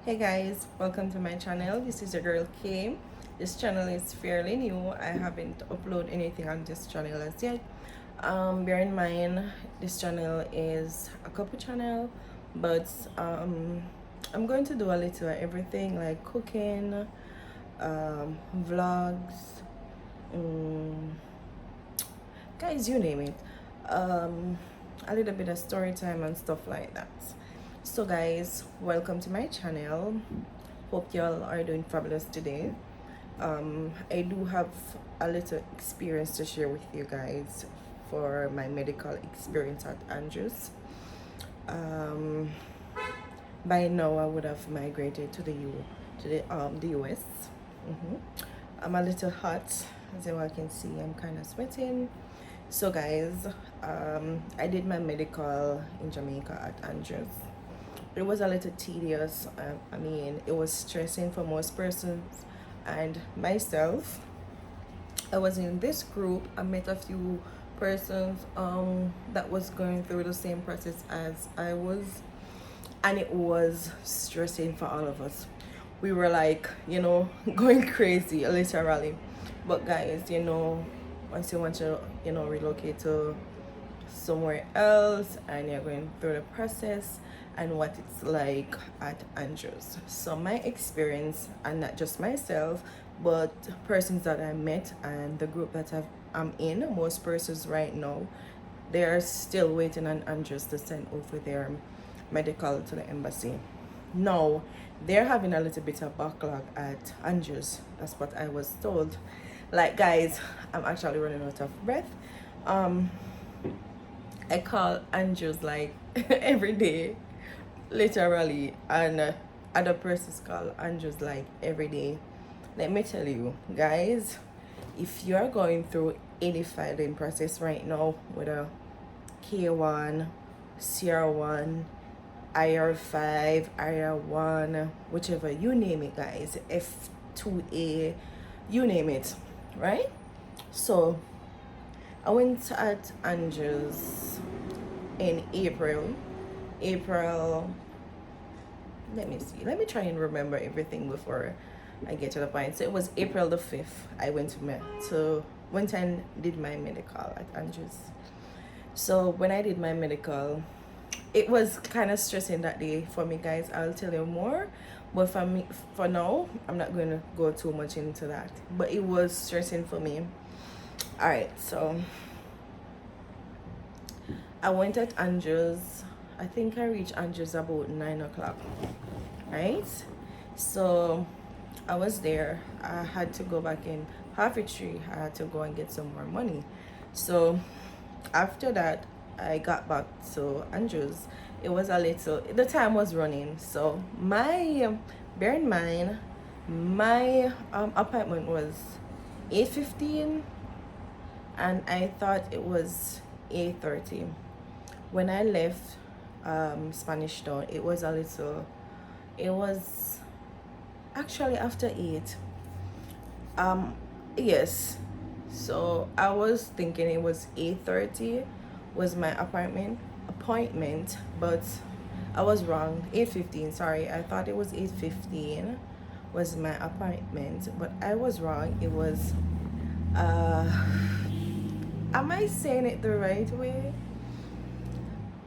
Hey guys, welcome to my channel. This is your girl Kay. This channel is fairly new. I haven't uploaded anything on this channel as yet. Bear in mind this channel is a couple channel, but I'm going to do a little of everything like cooking, vlogs, um, guys, you name it. Um, a little bit of story time and stuff like that. So guys, welcome to my channel. Hope y'all are doing fabulous today. I do have a little experience to share with you guys for my medical experience at Andrews. um, by now I would have migrated to the US. hmm I'm a little hot, as you all can see. I'm kind of sweating. So guys, I did my medical in Jamaica at Andrews. It was a little tedious. I mean, it was stressing for most persons and myself. I was in this group. I met a few persons that was going through the same process as I was, and it was stressing for all of us. We were like, going crazy literally. But guys, once you want to relocate to somewhere else and you're going through the process and what it's like at Andrews. So my experience, and not just myself, but persons that I met and the group that I'm in, most persons right now, they're still waiting on Andrews to send over their medical to the embassy. Now, they're having a little bit of backlog at Andrews. That's what I was told. Like, guys, I'm actually running out of breath. I call Andrews like every day, literally, and other persons call Andrews like every day. Let me tell you, guys, if you're going through any filing process right now with a K1, CR1, IR5, IR1, whichever, you name it, guys, F2A, you name it, right? So I went at Andrews in April. Let me see. Let me try and remember everything before I get to the point. So it was April the 5th. I went and did my medical at Andrews. So when I did my medical, it was kind of stressing that day for me, guys. I'll tell you more. But for now, I'm not going to go too much into that. But it was stressing for me. All right, so I went at Andrews. I think I reached Andrews about 9 o'clock, right? So I was there. I had to go back in half a tree. I had to go and get some more money. So after that, I got back to Andrews. It was the time was running. So bear in mind, my appointment was 8:15, and I thought it was 8:30. When I left Spanish Town, it was actually after 8. Yes. So I was thinking it was 8:30 was my appointment, but I was wrong. 8:15, sorry. I thought it was 8:15 was my appointment, but I was wrong. It was am I saying it the right way?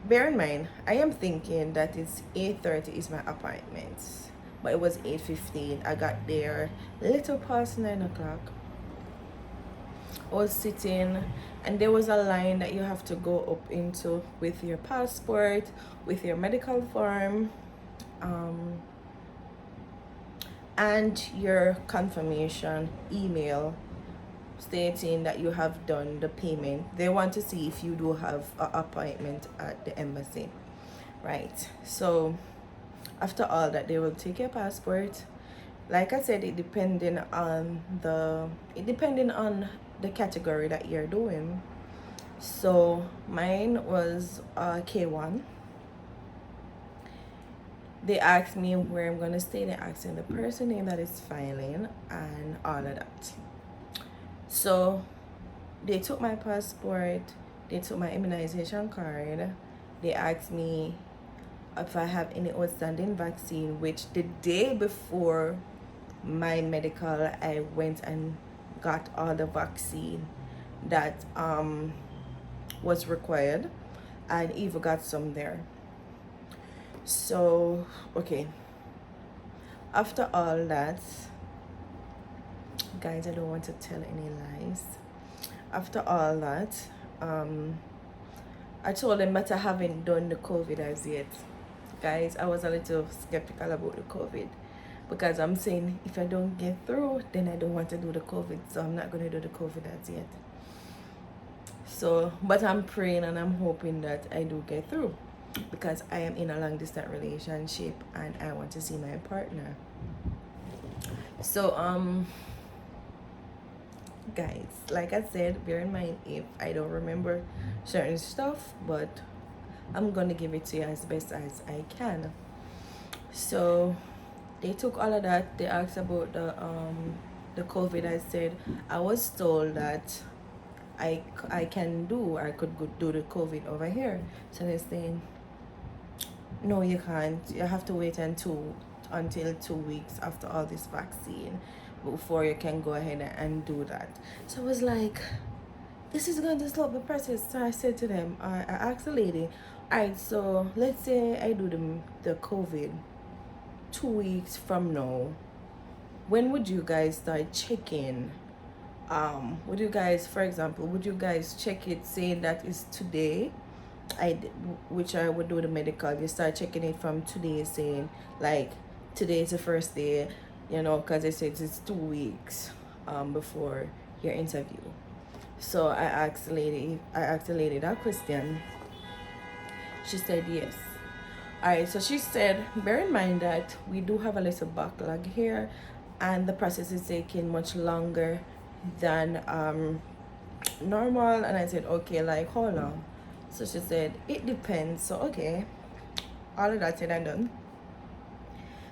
Bear in mind, I am thinking that it's 8:30 is my appointment, but it was 8:15. I got there little past 9 o'clock. I was sitting, and there was a line that you have to go up into with your passport, with your medical form, and your confirmation email stating that you have done the payment. They want to see if you do have an appointment at the embassy, right? So after all that, they will take your passport. Like I said, it depending on the category that you're doing. So mine was K1. They asked me where I'm gonna stay. They asked me the person name that is filing and all of that. So they took my passport, they took my immunization card, they asked me if I have any outstanding vaccine, which the day before my medical, I went and got all the vaccine that was required, and even got some there. So okay, after all that, guys, I don't want to tell any lies. After all that, I told them that I haven't done the COVID as yet. Guys, I was a little skeptical about the COVID because I'm saying if I don't get through, then I don't want to do the COVID. So I'm not going to do the COVID as yet. So, but I'm praying and I'm hoping that I do get through because I am in a long distance relationship and I want to see my partner. So, guys, like I said, bear in mind if I don't remember certain stuff, but I'm gonna give it to you as best as I can. So they took all of that. They asked about the COVID. I said I was told that I could go do the COVID over here. So they're saying no, you can't. You have to wait until 2 weeks after all this vaccine before you can go ahead and do that. So I was like, this is going to slow up the process. So I said to them, I asked the lady, all right, so let's say I do the COVID 2 weeks from now. When would you guys start checking? Would you guys, for example, would you guys check it saying that is today? Which I would do the medical. You start checking it from today, saying like today is the first day, you know, because they said it's 2 weeks before your interview. So I asked the lady that question. She said yes. Alright, so she said, bear in mind that we do have a little backlog here and the process is taking much longer than normal. And I said, okay, like how long? So she said, it depends. So okay, all of that said and done.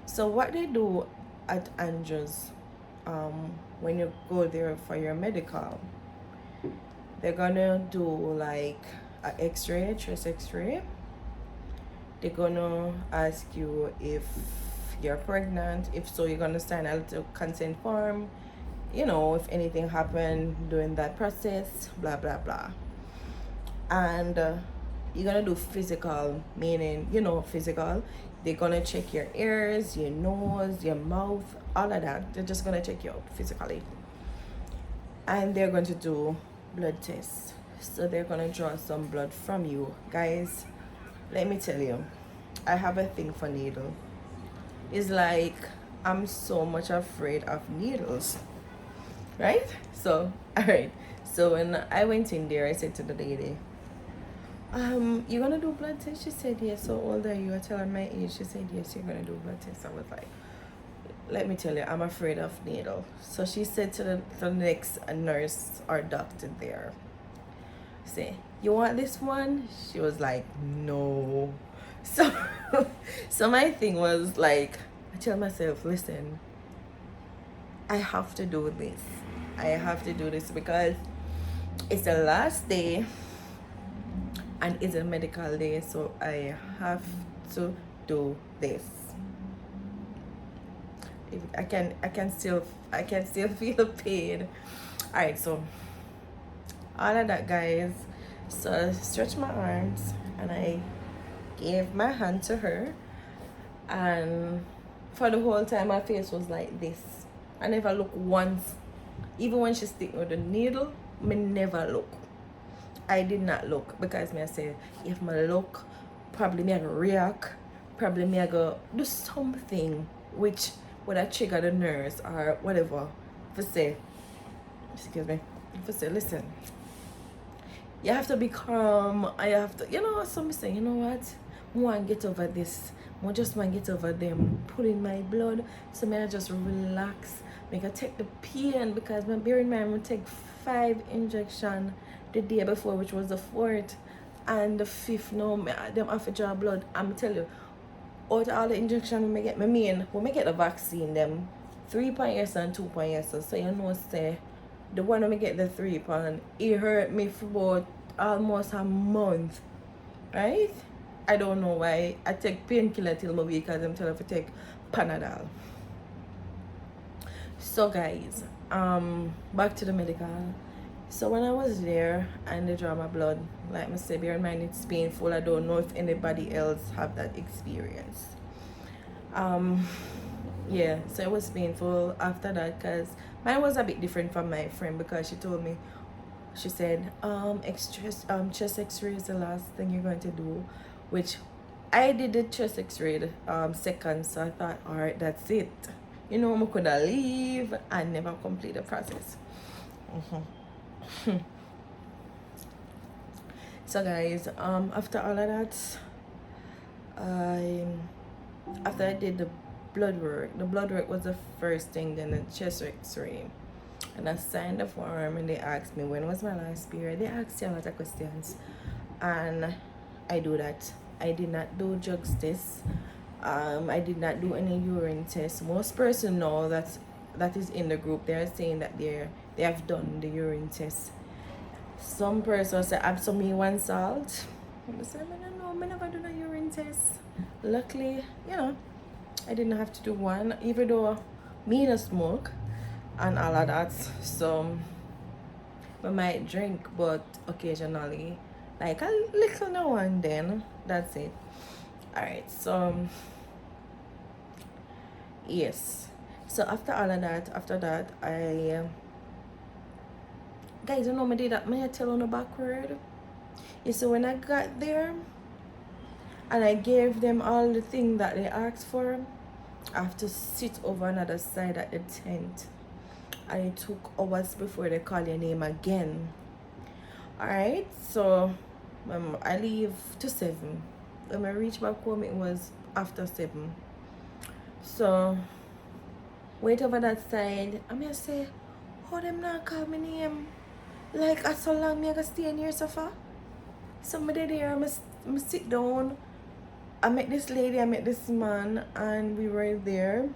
So what they do at Andrews, when you go there for your medical, they're gonna do like an x-ray, chest x-ray. They're gonna ask you if you're pregnant. If so, you're gonna sign a little consent form, you know, if anything happened during that process, blah blah blah. And you're gonna do physical, meaning, you know, physical. They're gonna check your ears, your nose, your mouth, all of that. They're just gonna check you out physically. And they're going to do blood tests. So they're gonna draw some blood from you. Guys, let me tell you, I have a thing for needle. It's like I'm so much afraid of needles, right? So all right, so when I went in there, I said to the lady, you gonna do blood test? She said yes. So old are you? I tell her my age. She said yes, you're gonna do blood test. I was like, let me tell you, I'm afraid of needle. So she said to the next nurse or doctor there, say, you want this one? She was like, no. So so my thing was like, I tell myself, listen, I have to do this. I have to do this because it's the last day and it's a medical day, so I have to do this. I can still feel pain. All right, so all of that, guys. So I stretched my arms and I gave my hand to her, and for the whole time my face was like this. I never look once, even when she stick with the needle. Me never look. I did not look because me I say if me look, probably me I go react, probably me I go do something which would I trigger the nerves or whatever. For say, excuse me, for say, listen, you have to be calm. I have to, you know, some say, you know what, I want to get over this. I just want to get over them pulling my blood. So may I just relax. Make I take the pain because my bear in mind I take 5 injections the day before, which was the 4th, and the 5th now them have to draw blood. I'm tell you, out of all the injections we get, when we get the vaccine, them 3 point yes and 2 point yes. So you know, say the one when we get the 3 point, it hurt me for about almost a month, right? I don't know why. I take painkiller till my week because I'm telling to take Panadol. So guys, back to the medical. So when I was there and they draw my blood, like I said, bear in mind it's painful. I don't know if anybody else have that experience. Yeah, so it was painful after that because mine was a bit different from my friend because she told me, she said, chest x-ray is the last thing you're going to do, which I did the chest x-ray second, so I thought, all right, that's it. You know, I could have leave and never complete the process. So guys, after all of that, after I did the blood work was the first thing, then the chest x-ray. And I signed the form and they asked me when was my last period. They asked you a lot of questions and I do that. I did not do drugs test. I did not do any urine test. Most person know that is in the group. They are saying that they have done the urine test. Some person say absent me one salt. I say, I don't know, I never do the urine test. Luckily, you know, I didn't have to do one, even though me no smoke and all of that. So I might drink, but occasionally, like a little now and then. That's it. Alright, so yes. So after all of that, I guys, you know me did that. May I tell on the backward? You see, when I got there and I gave them all the thing that they asked for, I have to sit over another side at the tent. And it took hours before they call your name again. Alright, so I leave to 7. When I reach back home, it was after 7. So wait over that side. I'm gonna say, how them not call my name? Like, I so long me I stay in here so far. Somebody there, I sit down. I met this lady, I met this man, and we were there.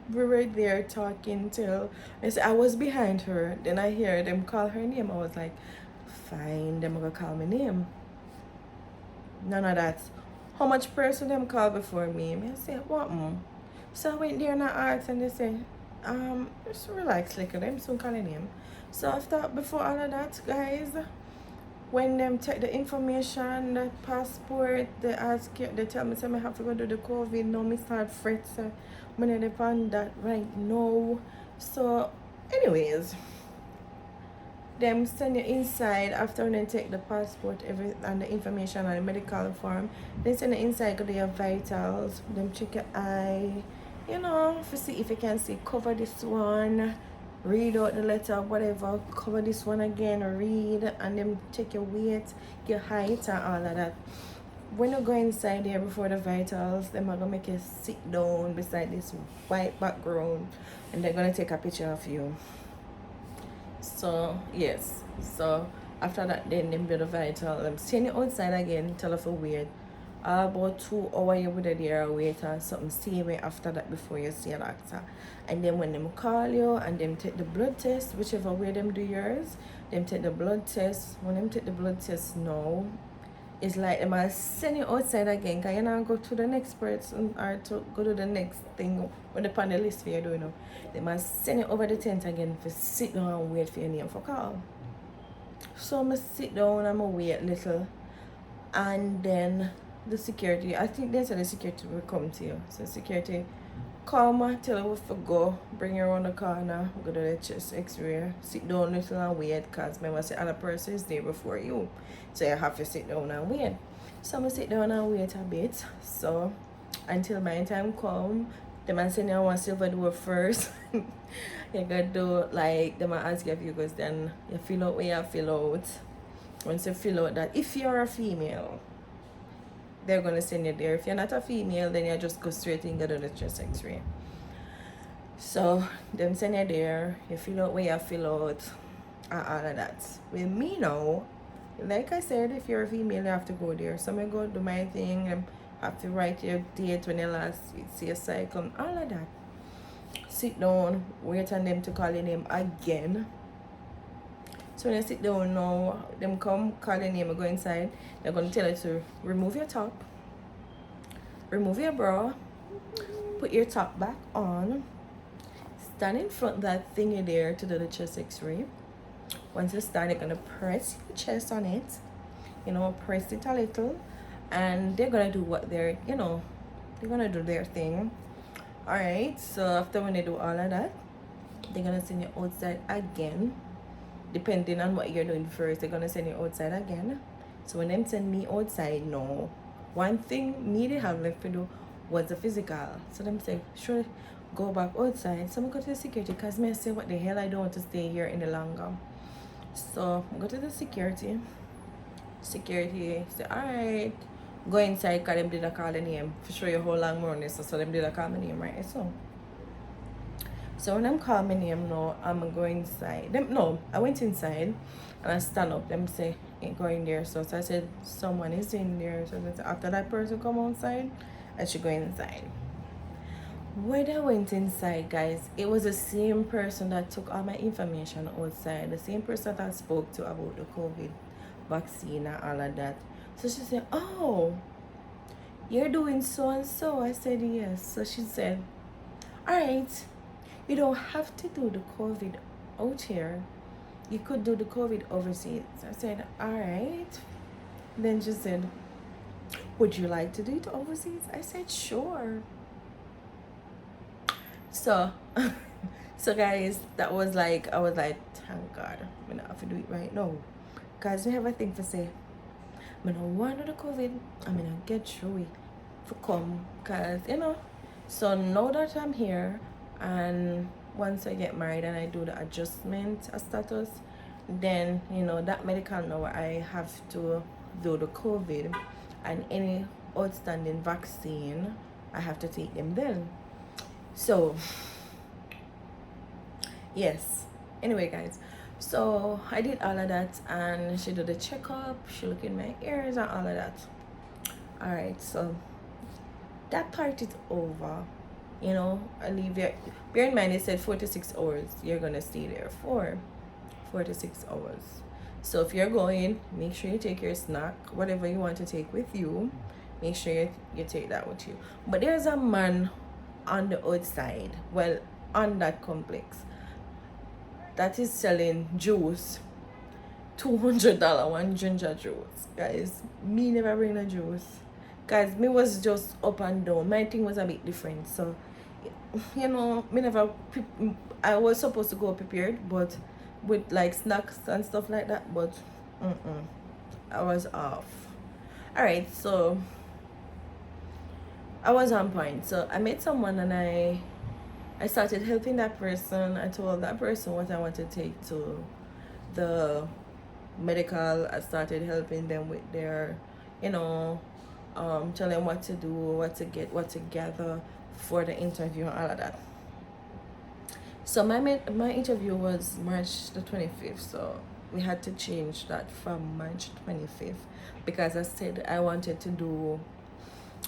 We were there talking till I was behind her. Then I hear them call her name. I was like, fine, them gonna call my name. None of that. How much person them call before me? I say, what? So I went there and I asked, and they say, just relax, like them soon call your name. So after, before all of that, guys, when them take the information, the passport, they ask you, they tell me, say I have to go do the COVID. Now me start fret, so I'm gonna depend that right now. So, anyways, them send you inside after they take the passport, and the information and the medical form. They send you inside, go to your vitals. Them check your eye, you know, to see if you can see cover this one. Read out the letter, whatever, cover this one again, read, and then check your weight, your height, and all of that. When you go inside there before the vitals, them are gonna make you sit down beside this white background, and they're gonna take a picture of you. So yes, so after that, then them do the vital. Send you outside again, tell her for wait. About 2 hours you would there wait or something, see me after that before you see a doctor. And then when them call you and them take the blood test, whichever way them do yours, them take the blood test. When them take the blood test now, it's like them will send you outside again, because you now go to the next person or to go to the next thing on the panel list for you do, you know. They must send you over the tent again for sit down and wait for your name for call. So I sit down and I wait a little, and then the security, I think they said the security will come to you. So security come, tell you to go, bring you around the corner, go to the chest x-ray, sit down a little and wait, because remember the other person is there before you. So you have to sit down and wait. So I'm gonna sit down and wait a bit. So until my time come, the man say I want silver door first. You gotta do like the man ask you a few questions, then you fill out what you fill out. Once you fill out that, if you're a female, they're gonna send you there. If you're not a female, then you just go straight and get on the chest x-ray. So them send you there, you fill out what you fill out, and all of that. With me now, like I said, if you're a female, you have to go there. So I go do my thing, I have to write your date when you last see a cycle, all of that. Sit down, wait on them to call your name again. So when you sit down now, them come, call your name, and go inside. They're going to tell you to remove your top, remove your bra, put your top back on, stand in front of that thingy there to do the chest x-ray. Once you stand, you're going to press your chest on it, you know, press it a little, and they're going to do what they're, you know, they're going to do their thing. All right, so after when they do all of that, they're going to send you outside again. Depending on what you're doing first, they're going to send you outside again. So when them send me outside, no, one thing me they have left to do was the physical. So them say, sure, go back outside. So I go to the security because me say, what the hell, I don't want to stay here any longer. So I go to the security. Security say, all right, go inside because them did a call the name. For sure you how long more on this, so them did a call my name, right? So when I'm calling my name now, I'm going inside. I went inside and I stand up. Them say, ain't going there. So I said, someone is in there. So after that person come outside, I should go inside. When I went inside, guys, it was the same person that took all my information outside. The same person that I spoke to about the COVID vaccine and all of that. So she said, oh, you're doing so and so. I said, yes. So she said, all right, you don't have to do the COVID out here. You could do the COVID overseas. I said, all right. Then she said, would you like to do it overseas? I said, sure. So, guys, that was like, I was like, thank God, I'm not have to do it right now. Because we have a thing to say. I don't want to do the COVID. I'm going to get through it for come. Because, you know, so now that I'm here, and once I get married and I do the adjustment of status, then, you know, that medical now I have to do the COVID and any outstanding vaccine, I have to take them then. So, yes. Anyway, guys, so I did all of that and she did the checkup, she looked in my ears and all of that. Alright, so that part is over. You know, I leave there. Bear in mind, they said 4 to 6 hours. You're gonna stay there for 4 to 6 hours. So if you're going, make sure you take your snack, whatever you want to take with you. Make sure you take that with you. But there's a man on the outside, well, on that complex, that is selling juice. $200 one ginger juice. Guys, me never bring a juice. Guys, me was just up and down. My thing was a bit different. So, you know, I was supposed to go prepared, but with like snacks and stuff like that, but I was off. Alright, so I was on point. So I met someone and I started helping that person. I told that person what I wanted to take to the medical. I started helping them with their, you know, tell them what to do, what to get, what to gather for the interview and all of that. So my interview was March the 25th, so we had to change that from March 25th because I said I wanted to do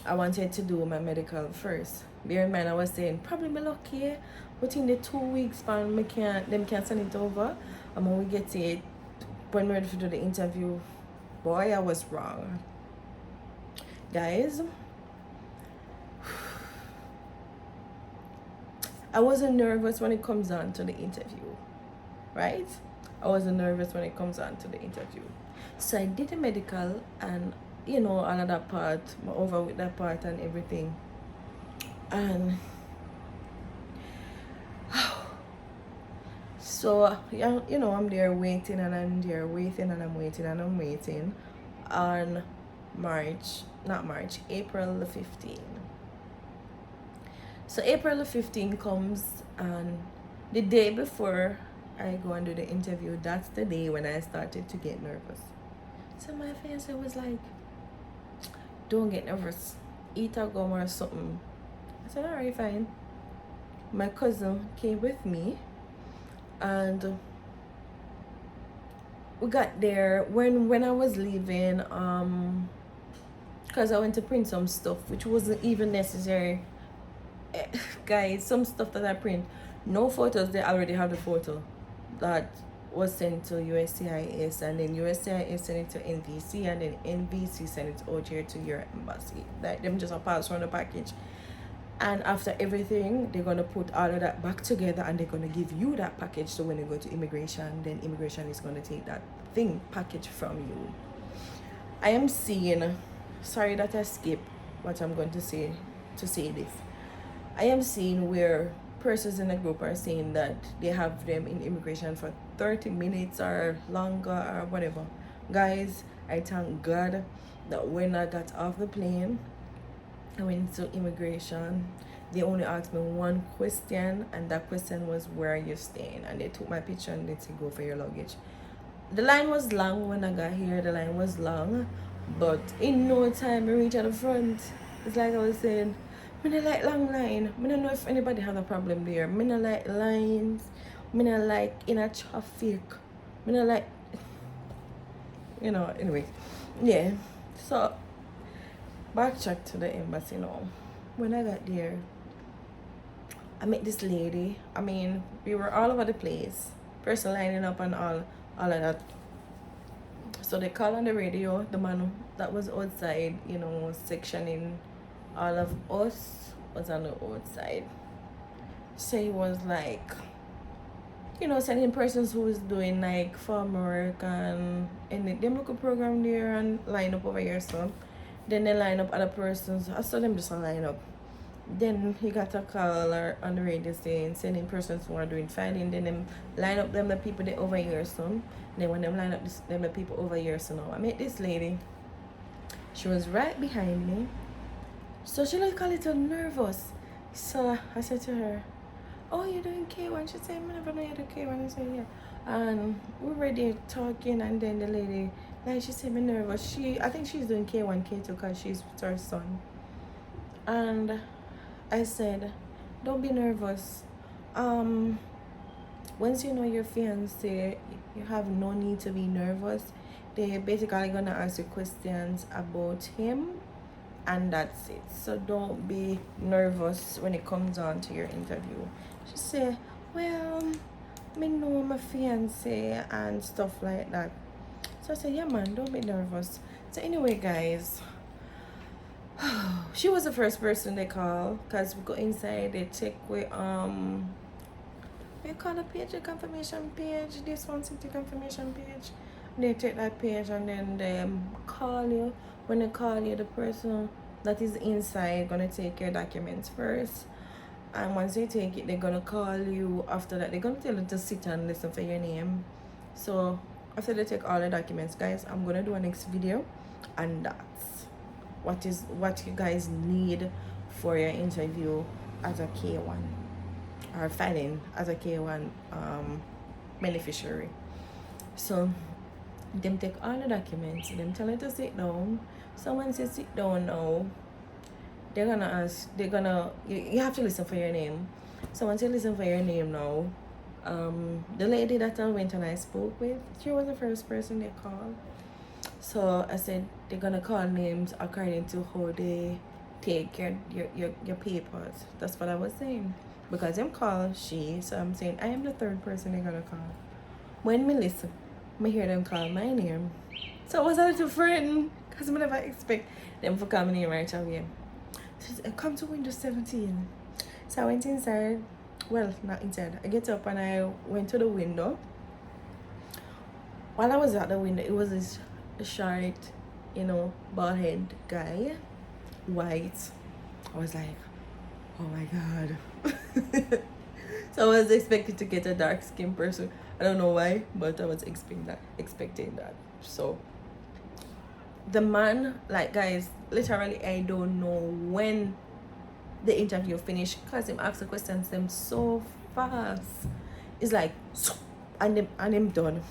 my medical first. Bear in mind, I was saying probably me lucky, but in the 2 weeks span, them can send it over, and when we get it, when we're ready to do the interview, boy, I was wrong. Guys, I wasn't nervous when it comes on to the interview, right? I wasn't nervous when it comes on to the interview. So I did the medical and, you know, all of that part, over with that part and everything. And so, you know, I'm there waiting and I'm there waiting and I'm waiting and I'm waiting on April the 15th. So April the 15th comes, and the day before I go and do the interview, that's the day when I started to get nervous. So my fiance was like, don't get nervous, eat a gum or something. I said, alright, fine. My cousin came with me and we got there when I was leaving, because I went to print some stuff which wasn't even necessary. Guys, some stuff that I print, no photos, they already have the photo. That was sent to USCIS, and then USCIS sent it to NVC, and then NVC sent it out here to your embassy. Like them just a pass on the package. And after everything, they're gonna put all of that back together, and they're gonna give you that package. So when you go to immigration, then immigration is gonna take that thing package from you. I am seeing, sorry that I skip what I'm going to say this. I am seeing where persons in the group are saying that they have them in immigration for 30 minutes or longer or whatever. Guys, I thank God that when I got off the plane, I went to immigration. They only asked me one question, and that question was, where are you staying? And they took my picture and they said, go for your luggage. The line was long when I got here. The line was long, but in no time I reached at the front. It's like I was saying, I don't like long line. I don't know if anybody has a problem there. I don't like lines. I don't like in a traffic. I don't like, anyway. Yeah. So, backtrack to the embassy now. When I got there, I met this lady. I mean, we were all over the place. Person lining up and all of that. So they called on the radio, the man that was outside, sectioning all of us was on the outside. So he was like, sending persons who was doing like farm work and them local program there and line up over here. So then they line up other persons. I saw them just line up. Then he got a call on the radio saying sending persons who are doing filing. Then them line up them the people they over here. So then when them line up them the people over here. So now I met this lady. She was right behind me. So she looked a little nervous. So I said to her, oh, you're doing K1? She said, I never know you do K1. I said, yeah. And we were there talking, and then the lady, like, she said, me nervous. I think she's doing K1, K2 because she's with her son. And I said, don't be nervous. Once you know your fiance, you have no need to be nervous. They're basically gonna ask you questions about him, and that's it. So don't be nervous when it comes on to your interview. She said, well, me know my fiance and stuff like that. So I said, yeah man, don't be nervous. So anyway, guys, she was the first person they call, because we go inside, they check with we call the page a confirmation page. This one city confirmation page. They take that page and then they call you. When they call you, the person that is inside gonna take your documents first, and once they take it, they're gonna call you. After that, they're gonna tell you to sit and listen for your name. So after they take all the documents, guys, I'm gonna do a next video, and that's what you guys need for your interview as a K1 or filing as a K1 beneficiary. So them take all the documents, them tell you to sit down. So once you sit down now, you have to listen for your name. So once you listen for your name now, the lady that I went and I spoke with, she was the first person they called. So I said they're gonna call names according to how they take your papers. That's what I was saying. Because them call she, so I'm saying I am the third person they're gonna call. When me listen, me hear them call my name. So I was a little frightened, because I never expect them to call my name right away. So she said, come to window 17. So I went inside. Well, not inside. I get up and I went to the window. While I was at the window, it was this short, bald head guy, white. I was like, oh my God. So I was expecting to get a dark skinned person. I don't know why, but I was expecting that. So the man, like, guys, literally I don't know when the interview finished, because him ask the questions them so fast. It's like and him done.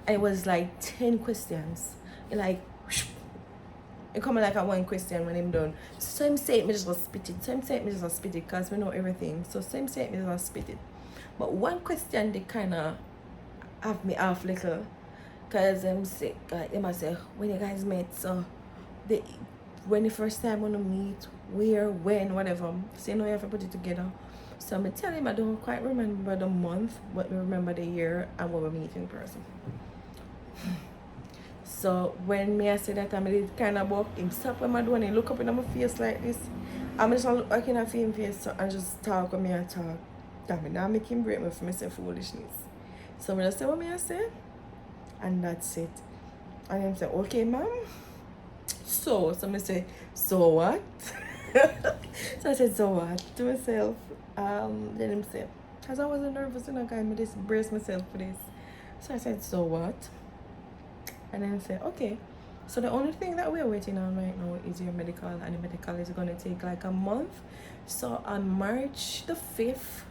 And it was like 10 questions. It come like a one question when him done. So him say it, me just gonna spit it. So him say it, me just gonna spit it, because we know everything. So him say it, me just gonna spit it. But one question they kinda have me off little, because them say, they must say, when you guys met, so when the first time when you meet, where, when, whatever. So you know you have to put it together. So I'm tell him I don't quite remember the month, but I remember the year and when we meet in person. So when me I say that I did kind of walk him stop when I do and he look up in my face like this. I'm just look back in a film face and just talk with me and talk. Damn it, now make him break me for me say foolishness. So I just say what me I say and that's it. And him say, okay ma'am. So me say, so what? So I said, so what? To myself. Then him say, because I wasn't nervous enough, I just brace myself for this. So I said, so what? And then say, okay. So the only thing that we're waiting on right now is your medical, and the medical is going to take like a month. So on March the 5th,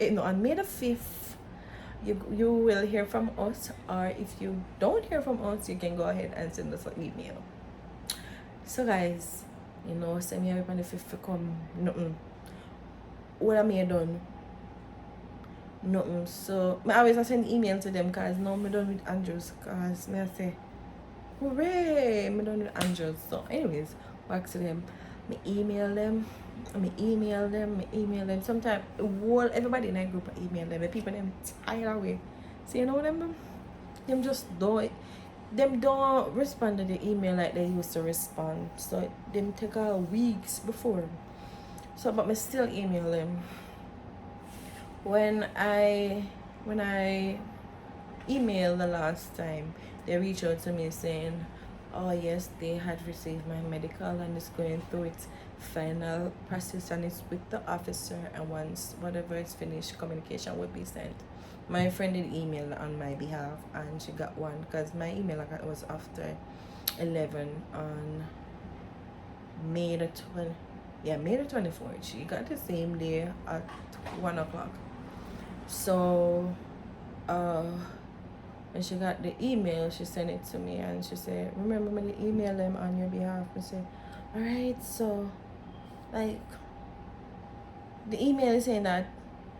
on May the 5th, you will hear from us, or if you don't hear from us, you can go ahead and send us an email. So guys, send me up on the 5th to come. Nothing. What am I done? Nothing. So I always send email to them because now I'm done with Andrews, because I say, hooray, I'm done with Andrews. So anyways, back to them. I email them. Sometimes everybody in that group I email them. The people them tired away. So you know them just don't respond to the email like they used to respond. So them take weeks before. So but I still email them. When I emailed the last time, they reached out to me saying, oh yes, they had received my medical and it's going through its final process and it's with the officer, and once whatever is finished, communication will be sent. My friend did email on my behalf and she got one because my email account was after 11 on May the 24th. She got the same day at 1 o'clock. So when she got the email, she sent it to me and she said, remember me to email them on your behalf. I said, alright, so like the email is saying that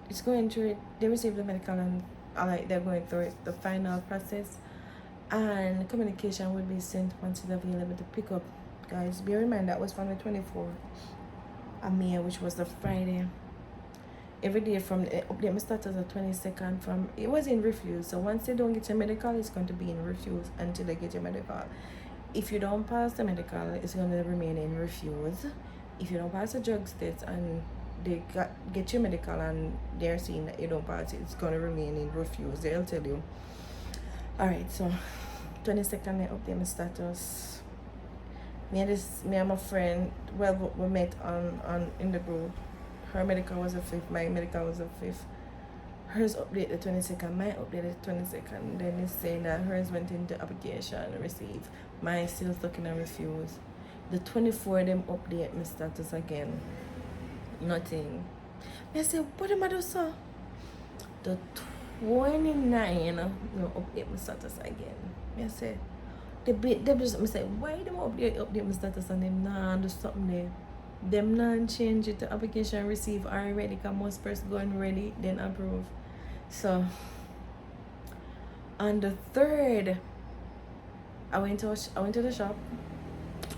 it's going through it, they received the medical and like they're going through it, the final process, and communication will be sent once it's available to pick up. Guys, bear in mind that was from the 24th of May, which was the Friday. Every day from the update my status the 22nd from it was in refuse. So once they don't get your medical, it's going to be in refuse until they get your medical. If you don't pass the medical, it's going to remain in refuse. If you don't pass the drug test and they get your medical and they're seeing that you don't pass it, it's going to remain in refuse. They'll tell you. Alright, so 22nd I update my status. Me and my friend, well, we met on in the group. Her medical was the 5th, my medical was the 5th. Hers update the 22nd, my update the 22nd. Then it's saying that hers went into application, received. Mine still stuck in a refuse. The 24th, them update my status again. Nothing. I say, what am I do, sir? The 29th, update my status again. I say, they just say, why them update my status and them nah do something there? Them not change it to application receive already, because most person going ready then approve. So on the 3rd I went to the shop.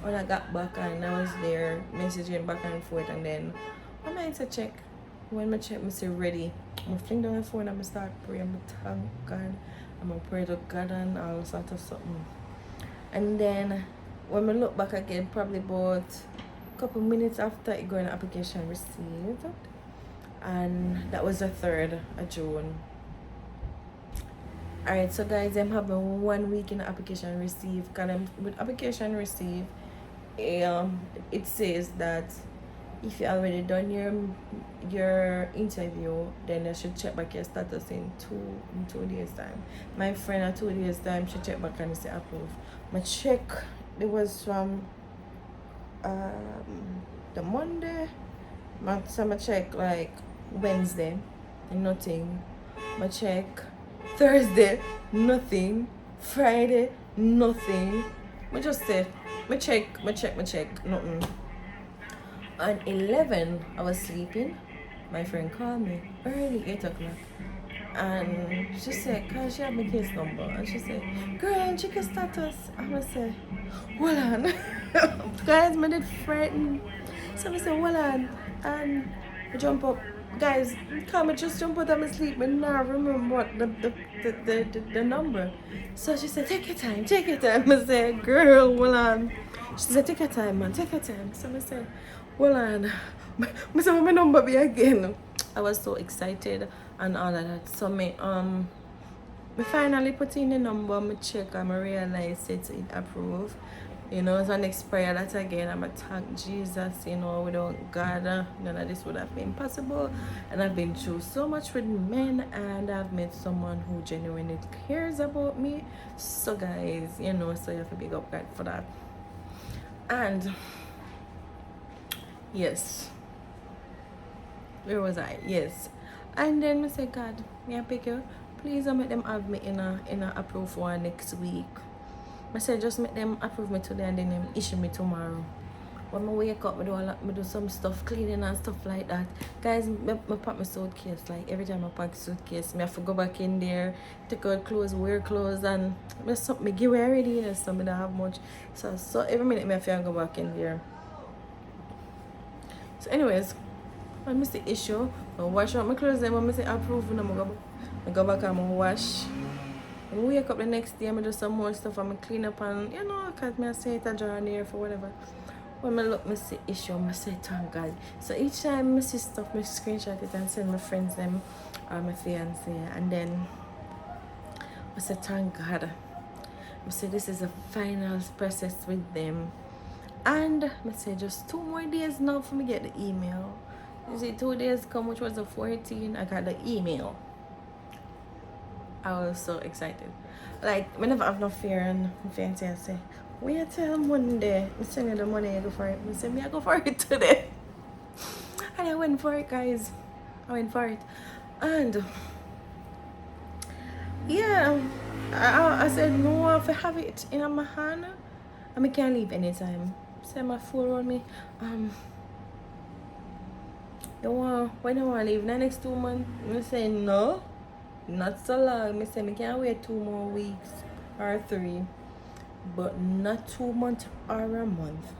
When I got back and I was there messaging back and forth, and then I might to check. When I check, I say ready. I fling down my phone and I start praying. I thank God. I'm gonna pray to God and all sort of something. And then when I look back again, probably about couple minutes after it going application received, and that was the 3rd of June. Alright, so guys, I'm having 1 week in the application received. With application received, it says that if you already done your interview, then you should check back your status in two days time. My friend at 2 days time, she checked back and say approved. My check, it was from the Monday. So I check like Wednesday, nothing. I check Thursday, nothing. Friday, nothing. I just said, I check, nothing. On 11, I was sleeping. My friend called me early, 8 o'clock. And she said, cause she had my case number. And she said, girl, check your status. I'm gonna say, hold on. Guys, I did frightened. So I said, well, and I jump up. Guys, come, I just jump out of my sleep, but now remember what the number. So she said, take your time, take your time. I said, girl, well, on. She said, take your time, man, take your time. So I said, well, on. I said, what my number be again? I was so excited and all of that. So I finally put in the number, I check and I realize it approved. You know, so next prayer that again, I'm going to thank Jesus. You know, without God, none of this would have been possible. And I've been through so much with men, and I've met someone who genuinely cares about me. So guys, you know, so you have to big up God for that. And yes, where was I? Yes. And then I said, God, may I pick you? Please make them have me in a approved one next week. I said just make them approve me today and then them issue me tomorrow. When I wake up, I do some stuff, cleaning and stuff like that. Guys, I pack my suitcase. Like every time I pack suitcase, I have to go back in there, take out clothes, wear clothes, and I give away already. You know, so I don't have much. So every minute I have to go back in there. So anyways, I miss the issue. I wash out my clothes, then I say approve, and I go back and I wash. I wake up the next day, I do some more stuff, I clean up and, you know, because I say it a journey or for whatever. When I look, I see issue, I say thank God. So each time I see stuff, I screenshot it and send my friends them or my fiance, and then I say thank God. I say this is a final process with them. And I say just 2 more days now for me get the email. You see, 2 days come, which was the 14th, I got the email. I was so excited. Like, whenever I have no fear, and my fiance I say, wait till Monday. I send you the money, I go for it. I say, I go for it today. And I went for it, guys. I went for it. And, yeah, I said, no, if I have it in my hand, I can't leave anytime. Say my phone on me. When I want to leave the next 2 months, I say, no. Not so long. I say I can't wait 2 more weeks or 3, but not 2 months or a month.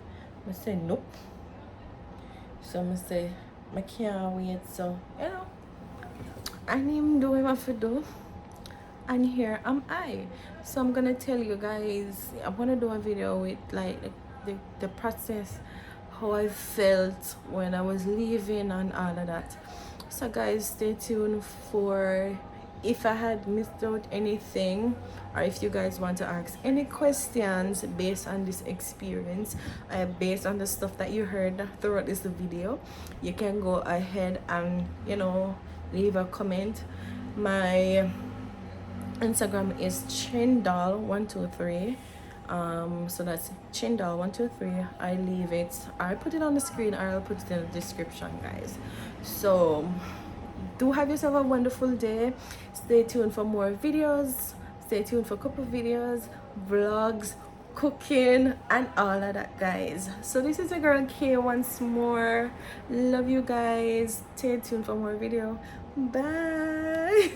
I say nope. So I say I can't wait. So you know, I'm doing what I do, and here am I. So I'm gonna tell you guys. I wanna do a video with like the process, how I felt when I was leaving and all of that. So guys, stay tuned for if I had missed out anything, or if you guys want to ask any questions based on this experience, based on the stuff that you heard throughout this video, you can go ahead and, you know, leave a comment. My Instagram is chindal123. So that's chindal123. I leave it, I put it on the screen, or I'll put it in the description, guys. So do have yourself a wonderful day. Stay tuned for more videos. Stay tuned for a couple videos, vlogs, cooking, and all of that, guys. So this is your girl K once more. Love you guys. Stay tuned for more video. Bye.